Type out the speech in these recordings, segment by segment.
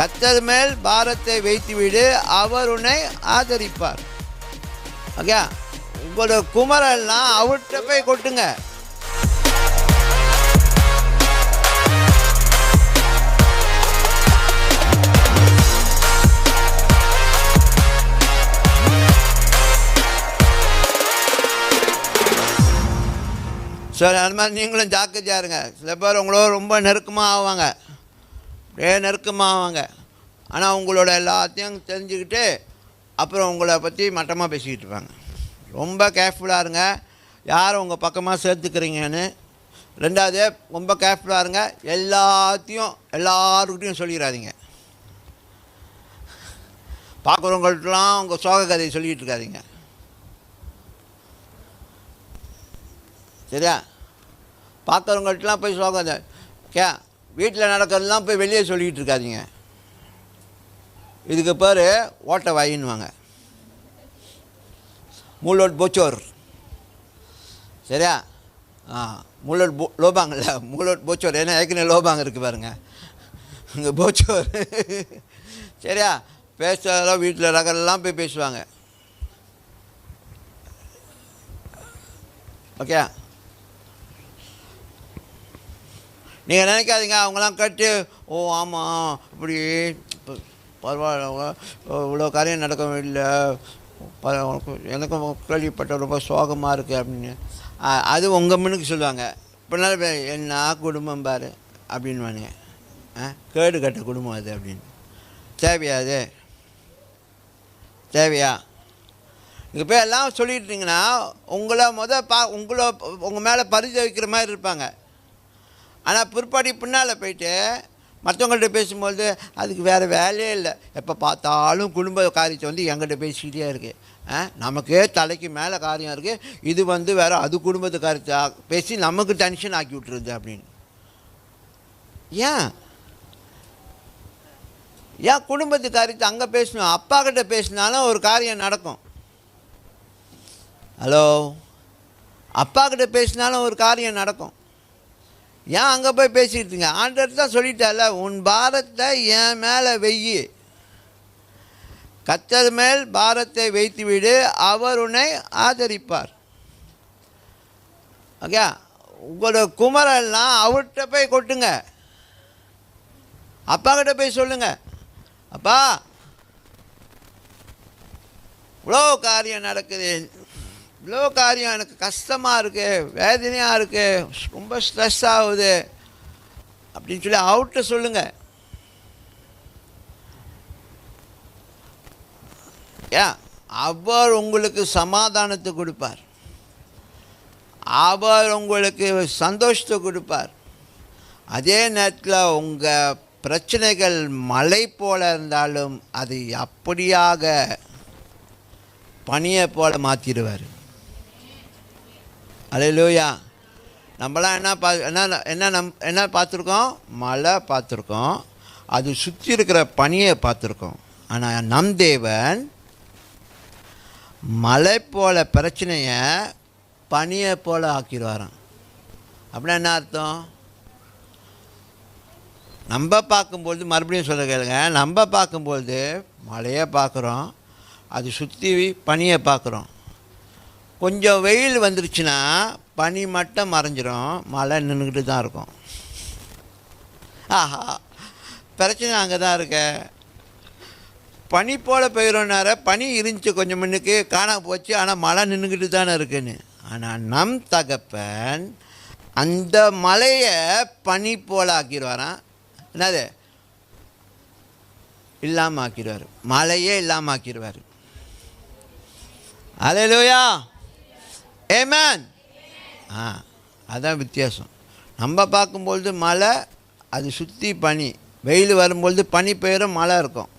கர்த்தர் மேல் பாரத்தை வைத்துவிடு, அவர் உன்னை ஆதரிப்பார். ஓகே, உங்களோட குமரெல்லாம் அவர்கிட்ட போய் கொட்டுங்க. சரி, அது மாதிரி நீங்களும் ஜாக்கிரதையாக இருங்க. சில பேர் உங்களோட ரொம்ப நெருக்கமாக ஆவாங்க, அப்படியே நெருக்கமாக ஆவாங்க. ஆனால் உங்களோட எல்லாத்தையும் தெரிஞ்சுக்கிட்டு அப்புறம் உங்களை பற்றி மட்டமாக பேசிக்கிட்டு இருப்பாங்க. ரொம்ப கேர்ஃபுல்லாக இருங்க யாரை உங்கள் பக்கமாக சேர்த்துக்கிறீங்கன்னு. ரெண்டாவது, ரொம்ப கேர்ஃபுல்லாக இருங்க, எல்லாருக்கிட்டையும் சொல்லிடாதீங்க. பார்க்குறவங்கள்ட்டலாம் உங்கள் சோக கதையை சொல்லிகிட்டு இருக்காதீங்க. சரியா? பார்க்குறவங்கள்ட்டலாம் போய் சோகம் வீட்டில் நடக்கிறதுலாம் போய் வெளியே சொல்லிக்கிட்டு இருக்காதீங்க. இதுக்கு பேர் ஓட்ட வாயின்னுவாங்க, மூலோட் போச்சோர். சரியா? மூலோட் லோபாங்கல்ல, மூலோட் போச்சோர். ஏன்னா ஏற்கனவே லோபாங்க இருக்குது பாருங்க, இங்கே போச்சோர். சரியா? பேசுகிறதெல்லாம் வீட்டில் நடக்கிறதெல்லாம் போய் பேசுவாங்க. ஓகே, நீங்கள் நினைக்காதீங்க அவங்களாம் கேட்டு ஓ ஆமாம் இப்படி பரவாயில்ல இவ்வளோ காரியம் நடக்க இல்லை, எனக்கும் கேள்விப்பட்ட ரொம்ப சோகமாக இருக்குது அப்படின்னு. அது உங்கள் முன்னுக்கு சொல்லுவாங்க. இப்போனால என்ன குடும்பம் பாரு அப்படின்வானுங்க. கேடு கட்ட குடும்பம் அது அப்படின்னு. தேவையா அது? தேவையா? இங்கே போய் எல்லாம் சொல்லிட்டுருங்கன்னா உங்களை உங்கள் மேலே பரிதவிக்கிற மாதிரி இருப்பாங்க. ஆனால் பிற்பாடி பின்னால் போயிட்டு மற்றவங்கள்ட்ட பேசும்போது அதுக்கு வேறு வேலையே இல்லை, எப்போ பார்த்தாலும் குடும்ப காரியத்தை எங்கிட்ட பேசிக்கிட்டே இருக்குது, நமக்கே தலைக்கு மேலே காரியம் இருக்குது, இது வேறு அது குடும்பத்து காரியத்தை பேசி நமக்கு டென்ஷன் ஆக்கி விட்டுருது அப்படின்னு. ஏன் குடும்பத்து காரியத்தை அங்கே பேசணும்? அப்பா கிட்ட பேசினாலும் ஒரு காரியம் நடக்கும். ஹலோ, அப்பா கிட்ட பேசினாலும் ஒரு காரியம் நடக்கும். ஏன் அங்கே போய் பேசிக்கிட்டுங்க? ஆண்டவர் தான் சொல்லிட்டால, உன் பாரத்தை என் மேலே வெய்யி, கர்த்தர் மேல் பாரத்தை வைத்துவிடு, அவர் உன்னை ஆதரிப்பார். ஓகே, உங்களோட குமரெல்லாம் அவர்கிட்ட போய் கொட்டுங்க. அப்பா கிட்ட போய் சொல்லுங்க, அப்பா இவ்வளோ காரியம் நடக்குது, இவ்வளோ காரியம் எனக்கு கஷ்டமாக இருக்குது, வேதனையாக இருக்குது, ரொம்ப ஸ்ட்ரெஸ் ஆகுது அப்படின்னு சொல்லி அவர்கிட்ட சொல்லுங்கள். அவர் உங்களுக்கு சமாதானத்தை கொடுப்பார், அவர் உங்களுக்கு சந்தோஷத்தை கொடுப்பார். அதே நேரத்தில் உங்கள் பிரச்சனைகள் மலை போல இருந்தாலும் அது அப்படியாக பனியை போல மாற்றிடுவார். அல்லேலூயா. நம்மளாம் என்ன பார்த்துருக்கோம்? மழை பார்த்துருக்கோம், அது சுற்றி இருக்கிற பனியை பார்த்துருக்கோம். ஆனால் நம் தேவன் மழை போல பிரச்சனையை பனியை போல ஆக்கிடுவாராம். அப்படின்னா என்ன அர்த்தம்? நம்ம பார்க்கும்பொழுது, மறுபடியும் சொல்ல கேளுங்க, நம்ம பார்க்கும்பொழுது மழையை பார்க்குறோம், அது சுற்றி பனியை பார்க்குறோம். கொஞ்சம் வெயில் வந்துருச்சுன்னா பனி மட்டும் மறைஞ்சிரும், மழை நின்றுக்கிட்டு தான் இருக்கும். ஆஹா, பிரச்சனை அங்கே தான் இருக்க. பனி போல் பெய்கிறோன்னார பனி இருந்துச்சு, கொஞ்சம் முன்னுக்கு காணாம போச்சு, ஆனால் மழை நின்றுக்கிட்டு தானே இருக்குன்னு. ஆனால் நம் தகப்பன் அந்த மலையை பனி போல் ஆக்கிடுவாராம். என்னது? இல்லாமல் ஆக்கிடுவார், மழையே இல்லாமல் ஆக்கிடுவார். அல்லேலூயா, ஆமென். அதான் வித்தியாசம். நம்ம பார்க்கும்பொழுது மழை, அது சுற்றி பனி, வெயில் வரும்பொழுது பனி பெய்யும், மழை இருக்கும்,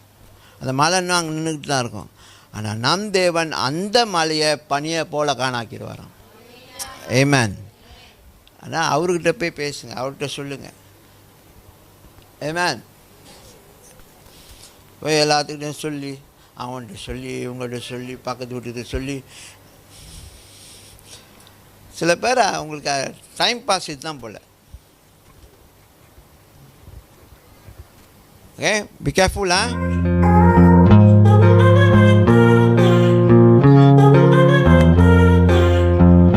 அந்த மழை இன்னும் அங்கே நின்றுக்கிட்டு தான் இருக்கும். ஆனால் நம் தேவன் அந்த மலையை பனியை போல் காணாக்கிடுவாராம். ஆமென். ஆனால் அவர்கிட்ட போய் பேசுங்க, அவர்கிட்ட சொல்லுங்கள். ஆமென். போய் எல்லாத்துக்கிட்டையும் சொல்லி, அவன்கிட்ட சொல்லி, இவங்கள்ட்ட சொல்லி, பக்கத்து வீட்டுக்கிட்ட சொல்லி, சில பேர் அவங்களுக்கு டைம் பாஸ் இதுதான் போல். ஓகே, பி கேர்ஃபுல்லா.